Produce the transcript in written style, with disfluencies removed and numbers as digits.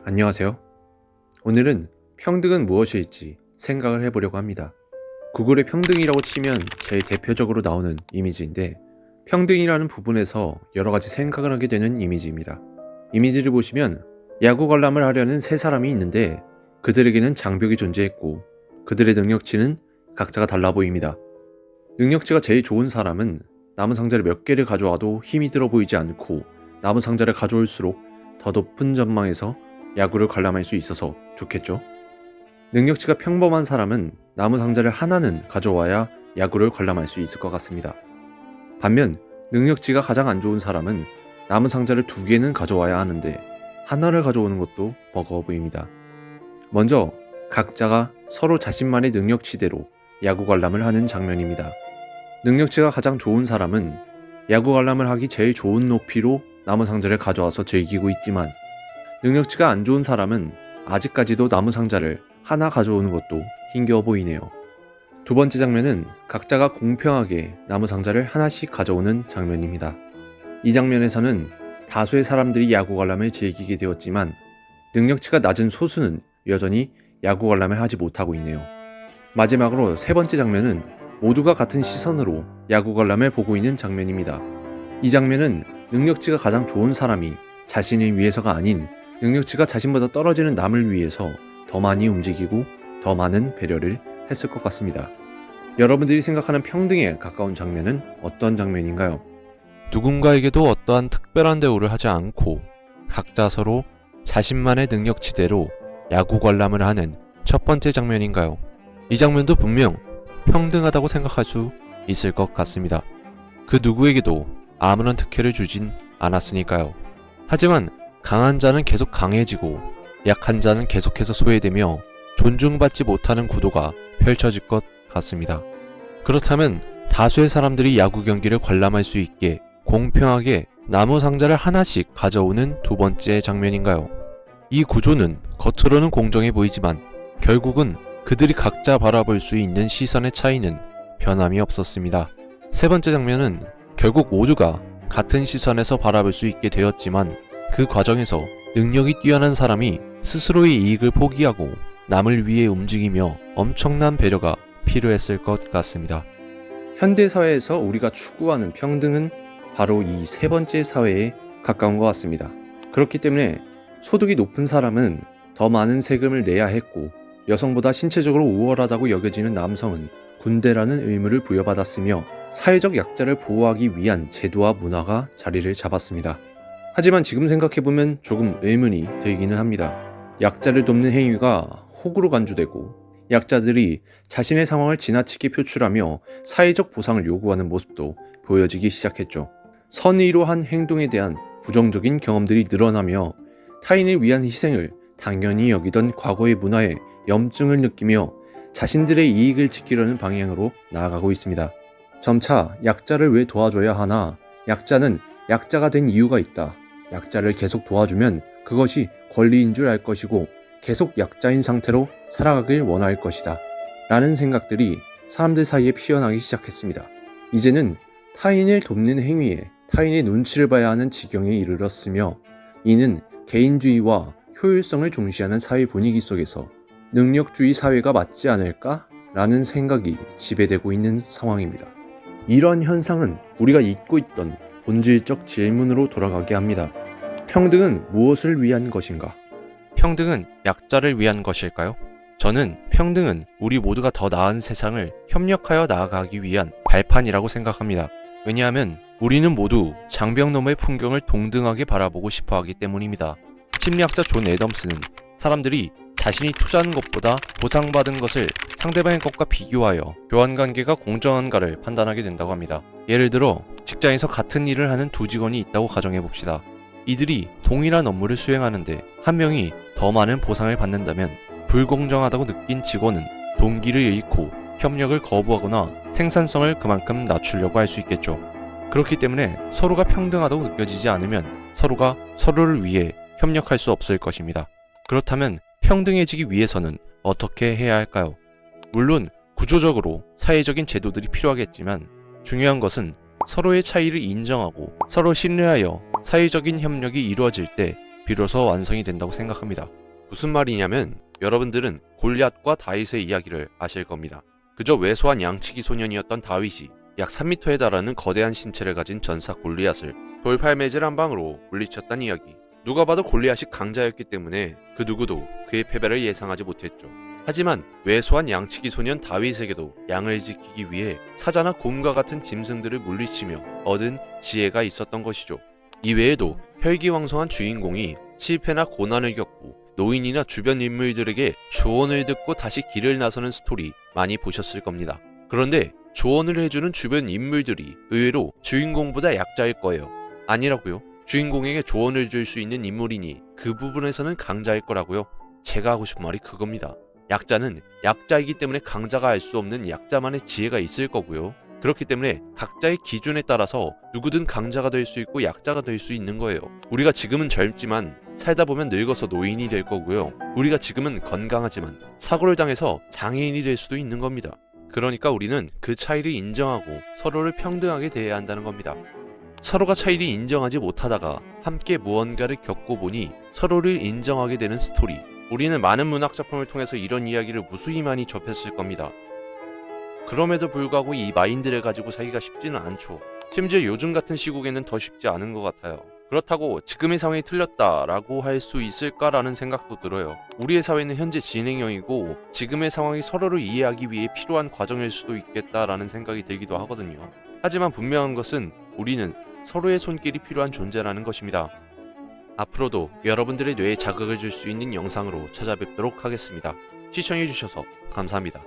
안녕하세요. 오늘은 평등은 무엇일지 생각을 해보려고 합니다. 구글에 평등이라고 치면 제일 대표적으로 나오는 이미지인데, 평등이라는 부분에서 여러 가지 생각을 하게 되는 이미지입니다. 이미지를 보시면 야구 관람을 하려는 세 사람이 있는데, 그들에게는 장벽이 존재했고 그들의 능력치는 각자가 달라 보입니다. 능력치가 제일 좋은 사람은 나무 상자를 몇 개를 가져와도 힘이 들어 보이지 않고, 나무 상자를 가져올수록 더 높은 전망에서 야구를 관람할 수 있어서 좋겠죠. 능력치가 평범한 사람은 나무 상자를 하나는 가져와야 야구를 관람할 수 있을 것 같습니다. 반면 능력치가 가장 안 좋은 사람은 나무 상자를 2개는 가져와야 하는데 하나를 가져오는 것도 버거워 보입니다. 먼저 각자가 서로 자신만의 능력치대로 야구 관람을 하는 장면입니다. 능력치가 가장 좋은 사람은 야구 관람을 하기 제일 좋은 높이로 나무 상자를 가져와서 즐기고 있지만, 능력치가 안 좋은 사람은 아직까지도 나무 상자를 하나 가져오는 것도 힘겨워 보이네요. 두 번째 장면은 각자가 공평하게 나무 상자를 하나씩 가져오는 장면입니다. 이 장면에서는 다수의 사람들이 야구 관람을 즐기게 되었지만, 능력치가 낮은 소수는 여전히 야구 관람을 하지 못하고 있네요. 마지막으로 세 번째 장면은 모두가 같은 시선으로 야구 관람을 보고 있는 장면입니다. 이 장면은 능력치가 가장 좋은 사람이 자신을 위해서가 아닌 능력치가 자신보다 떨어지는 남을 위해서 더 많이 움직이고 더 많은 배려를 했을 것 같습니다. 여러분들이 생각하는 평등에 가까운 장면은 어떤 장면인가요? 누군가에게도 어떠한 특별한 대우를 하지 않고 각자 서로 자신만의 능력치대로 야구 관람을 하는 첫 번째 장면인가요? 이 장면도 분명 평등하다고 생각할 수 있을 것 같습니다. 그 누구에게도 아무런 특혜를 주진 않았으니까요. 하지만 강한 자는 계속 강해지고 약한 자는 계속해서 소외되며 존중받지 못하는 구도가 펼쳐질 것 같습니다. 그렇다면 다수의 사람들이 야구 경기를 관람할 수 있게 공평하게 나무 상자를 하나씩 가져오는 두 번째 장면인가요? 이 구조는 겉으로는 공정해 보이지만 결국은 그들이 각자 바라볼 수 있는 시선의 차이는 변함이 없었습니다. 세 번째 장면은 결국 모두가 같은 시선에서 바라볼 수 있게 되었지만, 그 과정에서 능력이 뛰어난 사람이 스스로의 이익을 포기하고 남을 위해 움직이며 엄청난 배려가 필요했을 것 같습니다. 현대사회에서 우리가 추구하는 평등은 바로 이 세 번째 사회에 가까운 것 같습니다. 그렇기 때문에 소득이 높은 사람은 더 많은 세금을 내야 했고, 여성보다 신체적으로 우월하다고 여겨지는 남성은 군대라는 의무를 부여받았으며, 사회적 약자를 보호하기 위한 제도와 문화가 자리를 잡았습니다. 하지만 지금 생각해보면 조금 의문이 들기는 합니다. 약자를 돕는 행위가 호구로 간주되고, 약자들이 자신의 상황을 지나치게 표출하며 사회적 보상을 요구하는 모습도 보여지기 시작했죠. 선의로 한 행동에 대한 부정적인 경험들이 늘어나며 타인을 위한 희생을 당연히 여기던 과거의 문화에 염증을 느끼며 자신들의 이익을 지키려는 방향으로 나아가고 있습니다. 점차 약자를 왜 도와줘야 하나? 약자는 약자가 된 이유가 있다. 약자를 계속 도와주면 그것이 권리인 줄 알 것이고 계속 약자인 상태로 살아가길 원할 것이다. 라는 생각들이 사람들 사이에 피어나기 시작했습니다. 이제는 타인을 돕는 행위에 타인의 눈치를 봐야 하는 지경에 이르렀으며, 이는 개인주의와 효율성을 중시하는 사회 분위기 속에서 능력주의 사회가 맞지 않을까? 라는 생각이 지배되고 있는 상황입니다. 이러한 현상은 우리가 잊고 있던 본질적 질문으로 돌아가게 합니다. 평등은 무엇을 위한 것인가? 평등은 약자를 위한 것일까요? 저는 평등은 우리 모두가 더 나은 세상을 협력하여 나아가기 위한 발판이라고 생각합니다. 왜냐하면 우리는 모두 장벽 너머의 풍경을 동등하게 바라보고 싶어 하기 때문입니다. 심리학자 존 애덤스는 사람들이 자신이 투자한 것보다 보상받은 것을 상대방의 것과 비교하여 교환관계가 공정한가를 판단하게 된다고 합니다. 예를 들어 직장에서 같은 일을 하는 두 직원이 있다고 가정해봅시다. 이들이 동일한 업무를 수행하는데 한 명이 더 많은 보상을 받는다면 불공정하다고 느낀 직원은 동기를 잃고 협력을 거부하거나 생산성을 그만큼 낮추려고 할 수 있겠죠. 그렇기 때문에 서로가 평등하다고 느껴지지 않으면 서로가 서로를 위해 협력할 수 없을 것입니다. 그렇다면 평등해지기 위해서는 어떻게 해야 할까요? 물론 구조적으로 사회적인 제도들이 필요하겠지만, 중요한 것은 서로의 차이를 인정하고 서로 신뢰하여 사회적인 협력이 이루어질 때 비로소 완성이 된다고 생각합니다. 무슨 말이냐면 여러분들은 골리앗과 다윗의 이야기를 아실 겁니다. 그저 왜소한 양치기 소년이었던 다윗이 약 3m에 달하는 거대한 신체를 가진 전사 골리앗을 돌팔매질 한 방으로 물리쳤단 이야기. 누가 봐도 골리앗이 강자였기 때문에 그 누구도 그의 패배를 예상하지 못했죠. 하지만 왜소한 양치기 소년 다윗에게도 양을 지키기 위해 사자나 곰과 같은 짐승들을 물리치며 얻은 지혜가 있었던 것이죠. 이외에도 혈기왕성한 주인공이 실패나 고난을 겪고 노인이나 주변 인물들에게 조언을 듣고 다시 길을 나서는 스토리 많이 보셨을 겁니다. 그런데 조언을 해주는 주변 인물들이 의외로 주인공보다 약자일 거예요. 아니라고요. 주인공에게 조언을 줄 수 있는 인물이니 그 부분에서는 강자일 거라고요. 제가 하고 싶은 말이 그겁니다. 약자는 약자이기 때문에 강자가 알 수 없는 약자만의 지혜가 있을 거고요. 그렇기 때문에 각자의 기준에 따라서 누구든 강자가 될 수 있고 약자가 될 수 있는 거예요. 우리가 지금은 젊지만 살다 보면 늙어서 노인이 될 거고요. 우리가 지금은 건강하지만 사고를 당해서 장애인이 될 수도 있는 겁니다. 그러니까 우리는 그 차이를 인정하고 서로를 평등하게 대해야 한다는 겁니다. 서로가 차이를 인정하지 못하다가 함께 무언가를 겪고보니 서로를 인정하게 되는 스토리. 우리는 많은 문학작품을 통해서 이런 이야기를 무수히 많이 접했을 겁니다. 그럼에도 불구하고 이 마인드를 가지고 살기가 쉽지는 않죠. 심지어 요즘 같은 시국에는 더 쉽지 않은 것 같아요. 그렇다고 지금의 상황이 틀렸다라고 할 수 있을까라는 생각도 들어요. 우리의 사회는 현재 진행형이고 지금의 상황이 서로를 이해하기 위해 필요한 과정일 수도 있겠다라는 생각이 들기도 하거든요. 하지만 분명한 것은 우리는 서로의 손길이 필요한 존재라는 것입니다. 앞으로도 여러분들의 뇌에 자극을 줄 수 있는 영상으로 찾아뵙도록 하겠습니다. 시청해주셔서 감사합니다.